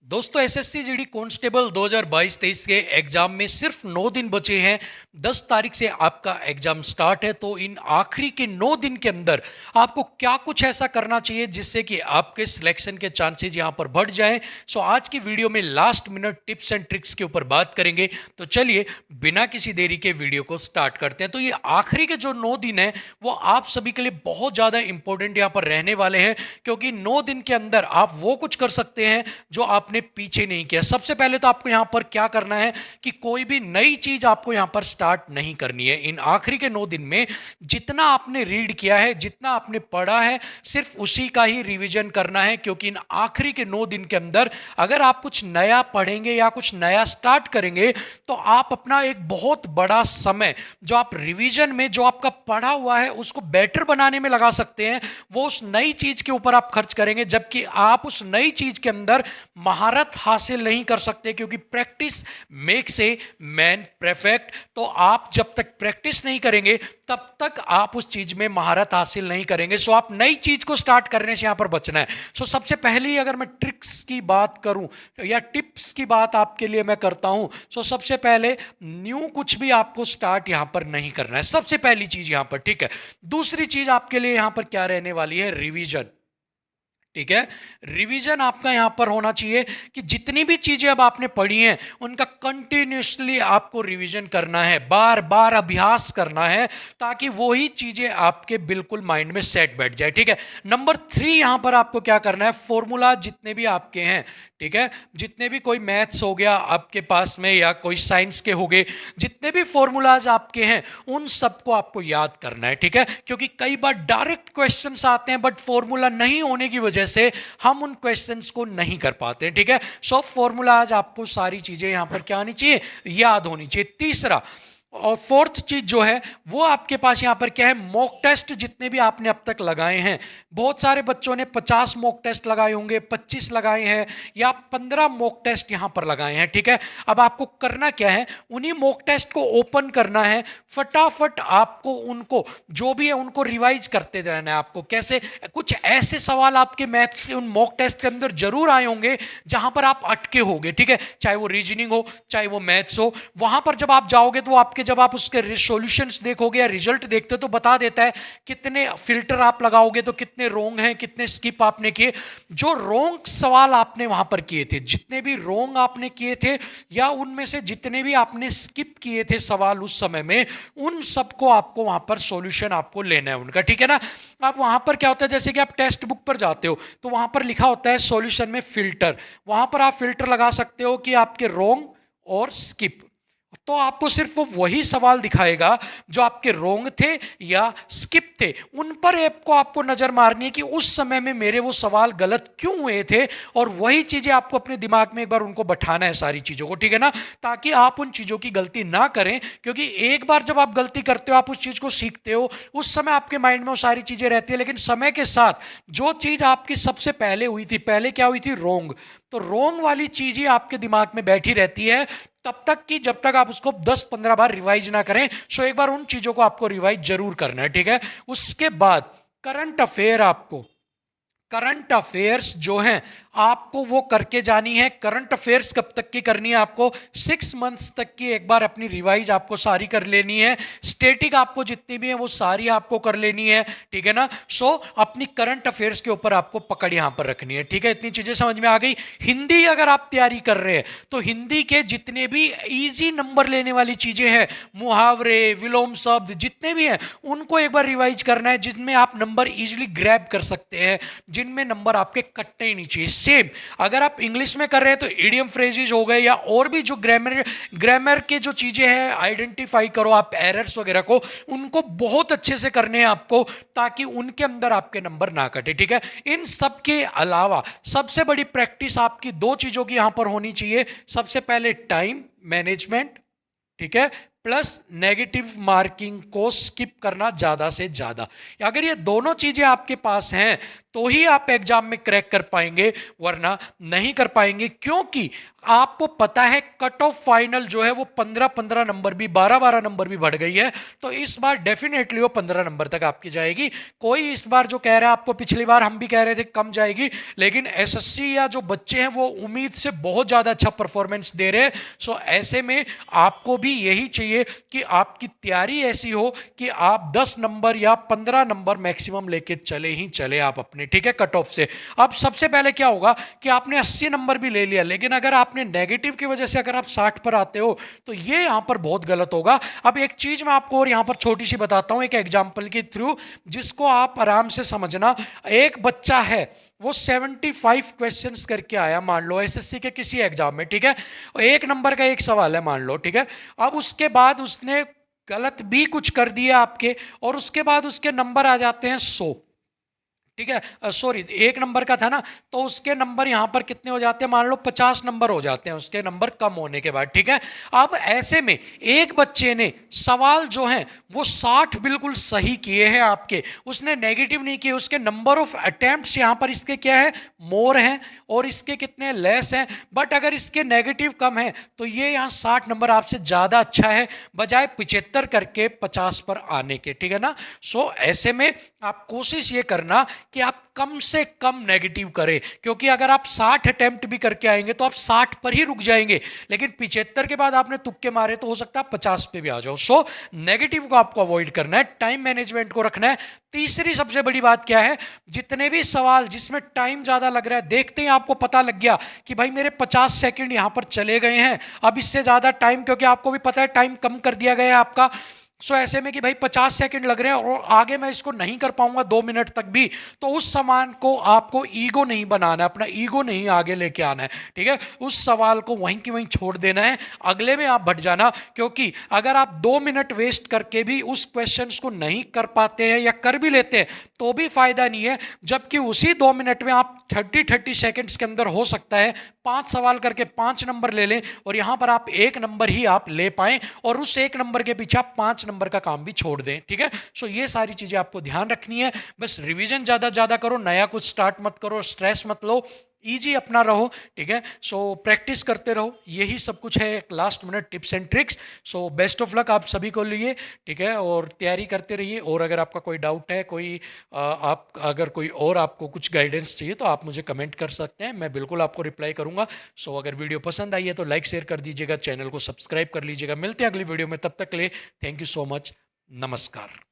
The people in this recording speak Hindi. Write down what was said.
दोस्तों एसएससी जीडी कांस्टेबल 2022-23 के एग्जाम में सिर्फ 9 दिन बचे हैं। 10 तारीख से आपका एग्जाम स्टार्ट है। तो इन आखिरी के 9 दिन के अंदर आपको क्या कुछ ऐसा करना चाहिए जिससे कि आपके सिलेक्शन के चांसेस यहां पर बढ़ जाएं। सो आज की वीडियो में last minute tips and tricks के ऊपर बात करेंगे। तो चलिए बिना किसी देरी के वीडियो को स्टार्ट करते हैं। तो ये आखिरी के जो 9 दिन है वो आप सभी के लिए बहुत ज्यादा इंपॉर्टेंट यहां पर रहने वाले हैं, क्योंकि 9 दिन के अंदर आप वो कुछ कर सकते हैं जो आपने पीछे नहीं किया। सबसे पहले तो आपको यहां पर क्या करना है कि कोई भी नई चीज आपको यहां पर स्टार्ट नहीं करनी है। इन आखिरी के 9 दिन में जितना आपने रीड किया है, जितना आपने पढ़ा है, सिर्फ उसी का ही रिवीजन करना है। क्योंकि इन आखिरी के 9 दिन के अंदर अगर आप कुछ नया पढ़ेंगे या कुछ नया स्टार्ट करेंगे तो आप अपना एक बहुत बड़ा समय जो आप रिवीजन में जो आपका पढ़ा हुआ है उसको बेटर बनाने में लगा सकते हैं, वो उस नई चीज के ऊपर आप खर्च करेंगे। जबकि आप उस नई चीज के अंदर महारत हासिल नहीं कर सकते, क्योंकि practice makes a man perfect. तो आप जब तक प्रैक्टिस नहीं करेंगे तब तक आप उस चीज में महारत हासिल नहीं करेंगे। सो आप नई चीज को स्टार्ट करने से यहां पर बचना है। सो सबसे पहले अगर मैं ट्रिक्स की बात करूं या टिप्स की बात आपके लिए मैं करता हूं, सो सबसे पहले न्यू कुछ भी आपको स्टार्ट यहां पर नहीं करना है, सबसे पहली चीज यहां पर। ठीक है, दूसरी चीज आपके लिए यहां पर क्या रहने वाली है? रिवीजन। ठीक है, रिवीजन आपका यहां पर होना चाहिए कि जितनी भी चीजें अब आपने पढ़ी हैं उनका कंटिन्यूसली आपको रिवीजन करना है, बार बार अभ्यास करना है, ताकि वही चीजें आपके बिल्कुल माइंड में सेट बैठ जाए। ठीक है, नंबर 3 यहां पर आपको क्या करना है? फॉर्मूला जितने भी आपके हैं, ठीक है, जितने भी कोई मैथ्स हो गया आपके पास में या कोई साइंस के हो गए, जितने भी फॉर्मूलाज आपके हैं उन सबको आपको याद करना है। ठीक है, क्योंकि कई बार डायरेक्ट क्वेश्चंस आते हैं बट फॉर्मूला नहीं होने की वजह से हम उन क्वेश्चंस को नहीं कर पाते हैं। ठीक है, सो फॉर्मूलाज आपको सारी चीजें यहां पर क्या होनी चाहिए? याद होनी चाहिए। तीसरा और फोर्थ चीज जो है वो आपके पास यहां पर क्या है? मॉक टेस्ट जितने भी आपने अब तक लगाए हैं, बहुत सारे बच्चों ने 50 मॉक टेस्ट लगाए होंगे, 25 लगाए हैं या 15 मॉक टेस्ट यहां पर लगाए हैं। ठीक है, अब आपको करना क्या है? उन्हीं मॉक टेस्ट को ओपन करना है, फटाफट आपको उनको जो भी है उनको रिवाइज करते रहना है। आपको कैसे? कुछ ऐसे सवाल आपके मैथ्स के उन मॉक टेस्ट के अंदर जरूर आए होंगे जहां पर आप अटके होंगे। ठीक है, चाहे वो रीजनिंग हो चाहे वो मैथ्स हो, वहां पर जब आप जाओगे तो आपके जब आप उसके सॉल्यूशंस देखोगे या रिजल्ट देखते हो तो बता देता है कितने फिल्टर आप लगाओगे तो कितने रोंग हैं, कितने स्किप आपने किए। जो रोंग सवाल आपने वहां पर किए थे, जितने भी रोंग आपने किए थे या उनमें से जितने भी आपने स्किप किए थे सवाल उस समय में, उन सबको आपको वहां पर सॉल्यूशन आपको लेना है उनका। ठीक है ना, अब वहां पर क्या होता है, जैसे कि आप टेक्स्ट बुक पर जाते हो तो वहां पर लिखा होता है सॉल्यूशन में फिल्टर, वहां पर आप फिल्टर लगा सकते हो कि आपके रोंग और स्किप। तो आपको सिर्फ वो वही सवाल दिखाएगा जो आपके रोंग थे या स्किप थे, उन पर आपको नजर मारनी है कि उस समय में मेरे वो सवाल गलत क्यों हुए थे, और वही चीजें आपको अपने दिमाग में एक बार उनको बैठाना है सारी चीजों को। ठीक है ना, ताकि आप उन चीजों की गलती ना करें। क्योंकि एक बार जब आप गलती करते हो, आप उस चीज को सीखते हो, उस समय आपके माइंड में वो सारी चीजें रहती है, लेकिन समय के साथ जो चीज आपकी सबसे पहले हुई थी, पहले क्या हुई थी? रोंग। तो रोंग वाली चीज ही आपके दिमाग में बैठी रहती है तब तक कि जब तक आप उसको 10-15 बार रिवाइज ना करें। सो एक बार उन चीजों को आपको रिवाइज जरूर करना है। ठीक है, उसके बाद करंट अफेयर, आपको करंट अफेयर्स जो हैं आपको वो करके जानी है। करंट अफेयर्स कब तक की करनी है? आपको 6 मंथ्स तक की एक बार अपनी रिवाइज आपको सारी कर लेनी है। स्टैटिक आपको जितनी भी है वो सारी आपको कर लेनी है। ठीक है ना, सो अपनी करंट अफेयर्स के ऊपर आपको पकड़ यहां पर रखनी है। ठीक है, इतनी चीजें समझ में आ गई। हिंदी अगर आप तैयारी कर रहे हैं तो हिंदी के जितने भी इजी नंबर लेने वाली चीजें हैं, मुहावरे, विलोम शब्द जितने भी हैं, उनको एक बार रिवाइज करना है, जिनमें आप नंबर इजिली ग्रैब कर सकते हैं, जिनमें नंबर आपके कटने ही नहीं चाहिए। सेम अगर आप इंग्लिश में कर रहे हैं तो इडियम फ्रेजेस हो गए या और भी जो ग्रामर के जो चीजें हैं, आइडेंटिफाई करो आप एरर्स वगैरह को, उनको बहुत अच्छे से करने हैं आपको, ताकि उनके अंदर आपके नंबर ना कटे। ठीक है, इन सब के अलावा सबसे बड़ी प्रैक्टिस आपकी 2 चीजों की यहां पर होनी चाहिए। सबसे पहले टाइम मैनेजमेंट, ठीक है, प्लस नेगेटिव मार्किंग को स्किप करना ज़्यादा से ज़्यादा। अगर ये दोनों चीज़ें आपके पास हैं तो ही आप एग्जाम में क्रैक कर पाएंगे, वरना नहीं कर पाएंगे। क्योंकि आपको पता है कट ऑफ फाइनल जो है वो 15-15 नंबर भी, 12-12 नंबर भी बढ़ गई है। तो इस बार डेफिनेटली वो 15 नंबर तक आपकी जाएगी। कोई इस बार जो कह रहा है, आपको पिछली बार हम भी कह रहे थे कम जाएगी, लेकिन एसएससी या जो बच्चे हैं वो उम्मीद से बहुत ज़्यादा अच्छा परफॉर्मेंस दे रहे हैं। सो ऐसे में आपको भी यही चाहिए कि आपकी तैयारी ऐसी हो कि आप 10 नंबर या 15 नंबर मैक्सिमम लेके चले ही चले आप अपने, ठीक है, कट ऑफ से। अब सबसे पहले क्या होगा कि आपने 80 नंबर भी ले लिया, लेकिन अगर आपने नेगेटिव की वजह से अगर आप 60 पर आते हो तो ये यहां पर बहुत गलत होगा। अब एक चीज मैं आपको और यहां पर छोटी सी बताता हूं, एक एग्जांपल के थ्रू, जिसको आप आराम से समझना। एक बच्चा है, वो 75 क्वेश्चंस करके आया, मान लो एसएससी के किसी एग्जाम में, ठीक है, एक नंबर का एक सवाल है मान लो, ठीक है। अब उसके बाद उसने गलत भी कुछ कर दिया आपके, और उसके बाद उसके नंबर आ जाते हैं 100, ठीक है, सॉरी, एक नंबर का था ना, तो उसके नंबर यहां पर कितने हो जाते हैं, मान लो 50 नंबर हो जाते हैं उसके नंबर कम होने के बाद, ठीक है। अब ऐसे में एक बच्चे ने सवाल जो हैं वो 60 बिल्कुल सही किए हैं आपके, उसने नेगेटिव नहीं किए, उसके नंबर ऑफ अटेम्प्ट्स यहां पर इसके क्या है, मोर हैं, और इसके कितने लेस हैं। बट अगर इसके नेगेटिव कम है तो ये यहां 60 नंबर आपसे ज्यादा अच्छा है, बजाय 75 करके 50 पर आने के, ठीक है ना। सो ऐसे में आप कोशिश ये करना कि आप कम से कम नेगेटिव करें, क्योंकि अगर आप 60 अटेम्प्ट भी करके आएंगे तो आप 60 पर ही रुक जाएंगे, लेकिन 75 के बाद आपने तुक्के मारे तो हो सकता है 50 पे भी आ जाओ। सो नेगेटिव को आपको अवॉइड करना है, टाइम मैनेजमेंट को रखना है। तीसरी सबसे बड़ी बात क्या है, जितने भी सवाल जिसमें टाइम ज्यादा लग रहा है, देखते ही आपको पता लग गया कि भाई मेरे 50 सेकंड यहां पर चले गए हैं, अब इससे ज्यादा टाइम, क्योंकि आपको भी पता है टाइम कम कर दिया गया है आपका। सो ऐसे में कि भाई 50 सेकंड लग रहे हैं और आगे मैं इसको नहीं कर पाऊंगा 2 मिनट तक भी, तो उस सवाल को आपको ईगो नहीं बनाना है, अपना ईगो नहीं आगे लेके आना है, ठीक है। उस सवाल को वहीं की वहीं छोड़ देना है, अगले में आप बढ़ जाना। क्योंकि अगर आप 2 मिनट वेस्ट करके भी उस क्वेश्चन को नहीं कर पाते हैं या कर भी लेते हैं तो भी फायदा नहीं है, जबकि उसी 2 मिनट में आप 30 सेकेंड्स के अंदर हो सकता है 5 सवाल करके 5 नंबर ले लें, और यहां पर आप 1 नंबर ही आप ले पाएं, और उस 1 नंबर के पीछे आप 5 नंबर का काम भी छोड़ दें, ठीक है। सो ये सारी चीजें आपको ध्यान रखनी है। बस रिवीजन ज्यादा करो, नया कुछ स्टार्ट मत करो, स्ट्रेस मत लो, इजी अपना रहो, ठीक है। सो प्रैक्टिस करते रहो, यही सब कुछ है, last minute tips and tricks. So best of luck आप सभी को लिए, ठीक है, और तैयारी करते रहिए। और अगर आपका कोई डाउट है, कोई आप अगर कोई और आपको कुछ गाइडेंस चाहिए तो आप मुझे कमेंट कर सकते हैं, मैं बिल्कुल आपको रिप्लाई करूंगा। सो अगर वीडियो पसंद आई है तो लाइक शेयर कर दीजिएगा, चैनल को सब्सक्राइब कर लीजिएगा। मिलते हैं अगली वीडियो में, तब तक के लिए थैंक यू सो मच, नमस्कार।